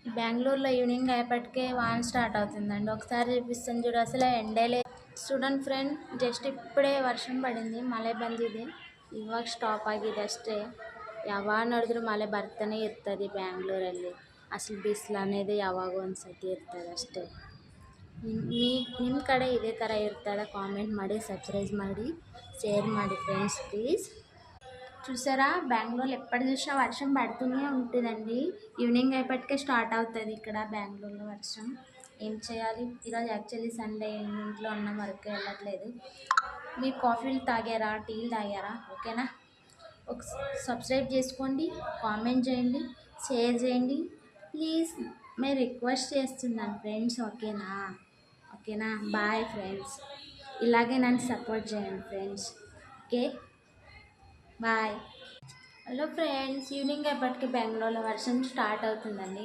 బెంగళూరులో ఈవినింగ్ అయ్యేపటికే వాన స్టార్ట్ అవుతుందండి. ఒకసారి చూపిస్తాను చూడు, అసలు ఎండే లేదు. స్టూడెంట్ ఫ్రెండ్ జస్ట్ ಇప్పుಡೇ ವರ್ಷం ಪಡಿಂది, ಮಳೆ ಬಂದಿದೆ. ಇವಾಗ ಸ್ಟಾಪ್ ಆಗಿದೆ ಅಷ್ಟೇ. ಯಾವಾಗ ನೋಡಿದ್ರು ಮಳೆ ಬರ್ತಾನೆ ಇರ್ತದೆ ಬ್ಯಾಂಗ್ಳೂರಲ್ಲಿ. ಅಸಲು ಬಿಸಿಲು అనేది ಯಾವಾಗ ಒಂದ್ಸತಿ ಇರ್ತದೆ ಅಷ್ಟೇ. ನಿಮ್ಮ ಕಡೆ ಇದೇ ಥರ ಇರ್ತದೆ? ಕಾಮೆಂಟ್ ಮಾಡಿ, సబ్స్క్రైబ్ ಮಾಡಿ, షేర్ ಮಾಡಿ ఫ్రెండ్స్ ప్లీజ్. చూసారా, బెంగళూరులో ఎప్పటి చూసినా వర్షం పడుతూనే ఉంటుందండి. ఈవినింగ్ అయ్యేపటికే స్టార్ట్ అవుతుంది ఇక్కడ బెంగళూరులో వర్షం. ఏం చేయాలి? ఈరోజు యాక్చువల్లీ సండే, ఇంట్లో ఉన్న వరకు వెళ్ళట్లేదు. మీరు కాఫీలు తాగారా, టీలు తాగారా? ఓకేనా? ఒక సబ్స్క్రైబ్ చేసుకోండి, కామెంట్ చేయండి, షేర్ చేయండి ప్లీజ్. మేము రిక్వెస్ట్ చేస్తున్నాను ఫ్రెండ్స్. ఓకేనా? ఓకేనా? Bye friends. ఇలాగే నన్ను సపోర్ట్ చేయండి friends. Okay, bye. Hello friends, evening అయ్యేపటికి బెంగళూరులో వర్షం స్టార్ట్ అవుతుందండి.